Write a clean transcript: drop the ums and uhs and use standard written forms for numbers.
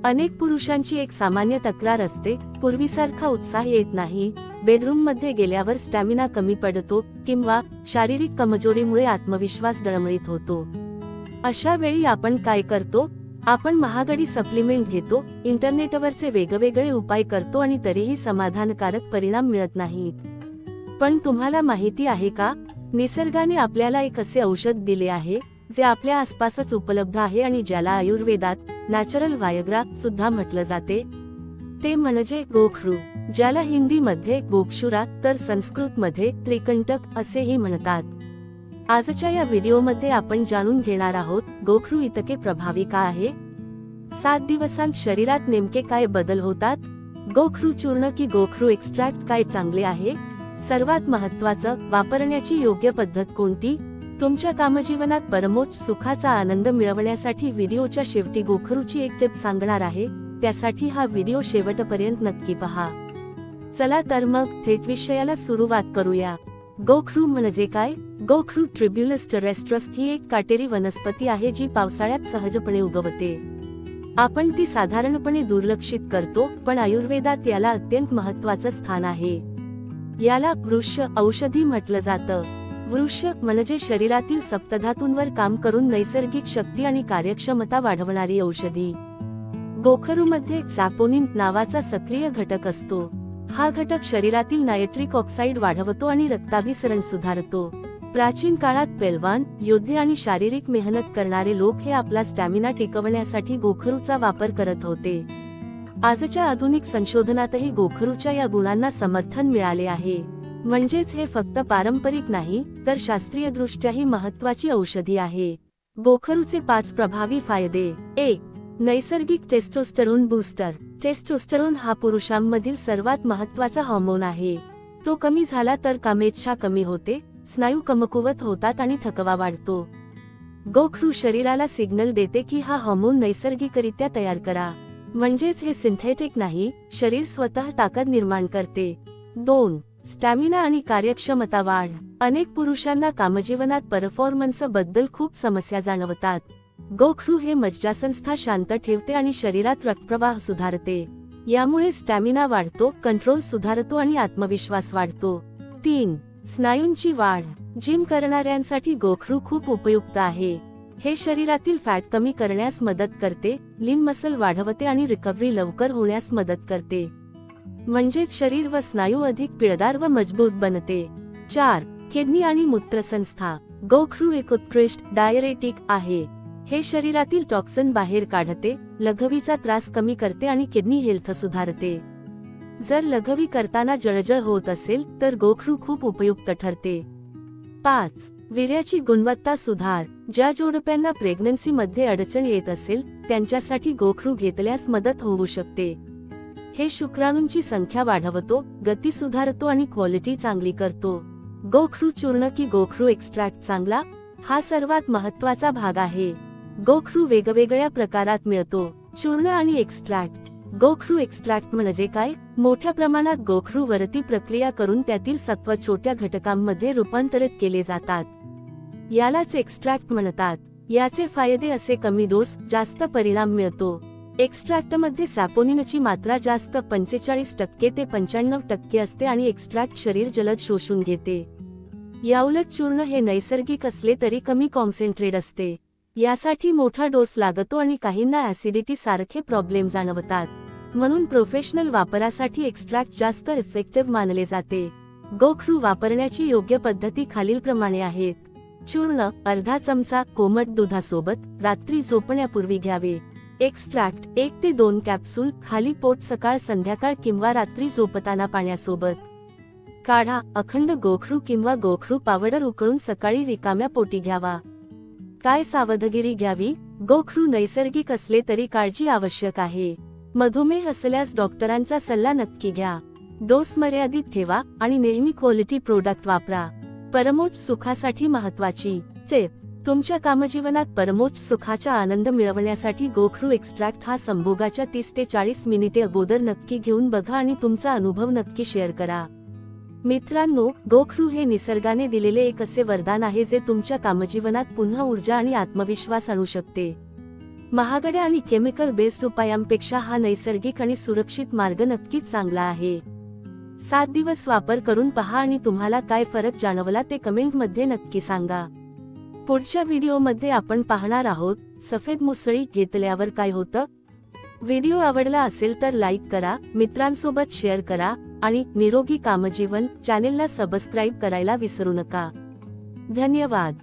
अनेक पुरुषांची एक सामान्य तक्रार असते, पूर्वीसारखा उत्साह येत नाही, बेडरूम मध्ये गेल्यावर स्टॅमिना कमी पडतो किंवा शारीरिक कमजोरीमुळे आत्मविश्वास डळमळीत होतो। अशा वेळी आपण काय करतो? आपण महागडी सप्लिमेंट घेतो, इंटरनेटवरचे वेगवेगळे उपाय करतो आणि तरीही समाधानकारक परिणाम मिळत नाही। पण तुम्हाला माहिती आहे का, निसर्गाने आपल्याला एक असे औषध दिले आहे जे आपल्या आसपासच उपलब्ध आहे आणि ज्याला आयुर्वेदात नॅचरल व्हायग्रा सुद्धा म्हटलं जाते। ते म्हणजे गोखरू, ज्याला हिंदी मध्ये गोक्षुरा तर संस्कृत मध्ये त्रिकंटक असेही म्हणतात। आजच्या या व्हिडिओमध्ये आपण जाणून घेणार आहोत, गोखरू इतके प्रभावी का आहे? 7 दिवसांत शरीरात नेमके काय बदल होतात? गोखरू चूर्ण की गोखरू एक्स्ट्रॅक्ट काय चांगले आहे? सर्वात महत्त्वाचं, वापरण्याची योग्य पद्धत कोणती? तुमच्या कामजीवनात परमोच्च सुखाचा आनंद मिळवण्यासाठी व्हिडिओच्या शेवटी गोखरूची एक टिप सांगणार आहे, त्यासाठी हा व्हिडिओ शेवटपर्यंत नक्की पहा। चला तर मग थेट विषयाला सुरुवात करूया। गोखरू म्हणजे काय? गोखरू ट्रिब्युलस टेरेस्ट्रस ही एक काटेरी वनस्पती आहे जी पावसाळ्यात सहजपणे उगवते। आपण ती साधारणपणे दुर्लक्षित करतो, पण आयुर्वेदात याला अत्यंत महत्त्वाचं स्थान आहे। याला वृक्ष औषधी म्हटलं जातं। वृक्ष म्हणजे शरीरातील सप्तधातूंवर काम करून नैसर्गिक शक्ती आणि कार्यक्षमता वाढवणारी औषधी। गोखरूमध्ये सॅपोनिन नावाचा सक्रिय घटक असतो। हा घटक शरीरातील नायट्रिक ऑक्साईड वाढवतो आणि रक्ताभिसरण सुधारतो। प्राचीन काळात पैलवान, योद्धे आणि शारीरिक मेहनत करणारे लोक हे आपला स्टॅमिना टिकवण्यासाठी गोखरूचा वापर करत होते। आजच्या आधुनिक संशोधनातही गोखरूच्या या गुणांना समर्थन मिळाले आहे। म्हणजेच हे फक्त पारंपरिक नाही, तर शास्त्रीयदृष्ट्याही महत्त्वाची औषधी आहे। गोखरूचे 5 प्रभावी फायदे। 1. नैसर्गिक टेस्टोस्टेरोन बूस्टर। टेस्टोस्टेरोन हा पुरुषांमधील सर्वात महत्त्वाचा हार्मोन आहे। तो कमी झाला तर कामेच्छा कमी होते, स्नायू कमकुवत होतात आणि थकवा वाढतो। गोखरू शरीराला सिग्नल देते की हा हार्मोन नैसर्गिकरित्या तयार करा, म्हणजेच हे सिंथेटिक नाही, शरीर स्वतः ताकद निर्माण करते। 2. स्टॅमिना आणि कार्यक्षमता वाढ। अनेक पुरुषांना कामजीवनात परफॉर्मन्स बद्दल खूप समस्या जाणवतात। गोखरू हे मज्जासंस्था शांत ठेवते आणि शरीरात रक्तप्रवाह सुधारते। यामुळे स्टॅमिना वाढतो, कंट्रोल सुधारतो आणि आत्मविश्वास वाढतो। 3. स्नायूंची वाढ। जिम करणाऱ्यांसाठी गोखरू खूप उपयुक्त आहे। हे शरीरातील फॅट कमी करण्यास मदत करते, लीन मसल वाढवते आणि रिकव्हरी लवकर होण्यास मदत करते। म्हणजेच शरीर व स्नायू अधिक पिळदार व मजबूत बनते। 4. किडनी आणि मूत्रसंस्था। गोखरू एक उत्कृष्ट डायरेटिक आहे। हे शरीरातील टॉक्सिन बाहेर काढते, लघवीचा त्रास कमी करते आणि किडनी हेल्थ सुधारते। जर लघवी करताना जळजळ होत असेल तर गोखरू खूप उपयुक्त ठरते। 5. वीर्याची गुणवत्ता सुधार। ज्या जोडप्यांना प्रेग्नन्सी मध्ये अडचण येत असेल, त्यांच्यासाठी गोखरू घेतल्यास मदत होऊ शकते। हे शुक्राणूंची संख्या वाढवतो, गती सुधारतो आणि क्वालिटी चांगली करतो। गोखरू चूर्ण की गोखरू एक्स्ट्रॅक्ट चांगला? हा सर्वात महत्त्वाचा भाग आहे। गोखरू वेगवेगळ्या प्रकारात मिळतो, चूर्ण आणि एक्स्ट्रॅक्ट। गोखरू एक्स्ट्रॅक्ट म्हणजे काय? मोठ्या प्रमाणात गोखरू वरती प्रक्रिया करून त्यातील सत्व छोट्या घटकांमध्ये रूपांतरित केले जातात। यालाच एक्स्ट्रॅक्ट म्हणतात। याचे फायदे असे, कमी डोस, जास्त परिणाम मिळतो। एक्स्ट्रॅक्टमध्ये सॅपोनिनची मात्रा जास्त 45% ते 95% असते आणि एक्स्ट्रॅक्ट शरीर जलद शोषून घेते। याउलट चूर्ण हे नैसर्गिक असले तरी कमी कॉन्सन्ट्रेट असते। यासाठी मोठा डोस लागतो आणि काहींना ऍसिडिटी सारखे प्रॉब्लेम जाणवतात, म्हणून प्रोफेशनल वापरासाठी एक्स्ट्रॅक्ट जास्त इफेक्टिव्ह मानले जाते। गोखरू वापरण्याची योग्य पद्धती खालीलप्रमाणे आहेत। चूर्ण अर्धा चमचा कोमट दुधासोबत रात्री झोपण्यापूर्वी घ्यावे। एक्स्ट्रॅक्ट 1 ते 2 कॅप्सूल खाली पोट सकाळ संध्याकाळ किंवा रात्री झोपताना पाण्यासोबत। काढा अखंड गोखरू किंवा गोखरू पावडर उकळून सकाळी रिकाम्या पोटी घ्यावा। काय सावधगिरी घ्यावी? गोखरू नैसर्गिक असले तरी काळजी आवश्यक आहे। मधुमेह असल्यास डॉक्टरांचा सल्ला नक्की घ्या। डोस मर्यादित ठेवा आणि नेहमी क्वालिटी प्रोडक्ट वापरा। परमोच्च सुखासाठी महत्त्वाची टिप। तुमच्या कामजीवनात परमोच्च सुखाचा आनंद मिळवण्यासाठी गोखरू एक्स्ट्रॅक्ट हा संभोगाच्या 30 ते 40 मिनिटे अगोदर नक्की घेऊन बघा आणि तुमचा अनुभव नक्की शेअर करा। मित्रांनो, गोखरू हे निसर्गाने दिलेले एक असे वरदान आहे जे तुमच्या कामजीवनात पुन्हा ऊर्जा आणि आत्मविश्वास आणू शकते। महागड्या आणि केमिकल बेस्ड उपायांपेक्षा हा नैसर्गिक आणि सुरक्षित मार्ग नक्कीच चांगला आहे. 7 दिवस वापर करून पहा आणि तुम्हाला काय फरक जाणवला ते कमेंटमध्ये नक्की सांगा. पुढच्या व्हिडिओमध्ये आपण पाहणार आहोत सफेद मुसळी घेतल्यावर काय होतं. व्हिडिओ आवडला असेल तर लाईक करा, मित्रांसोबत शेअर करा आणि निरोगी कामजीवन चॅनेलला सबस्क्राईब करायला विसरू नका. धन्यवाद.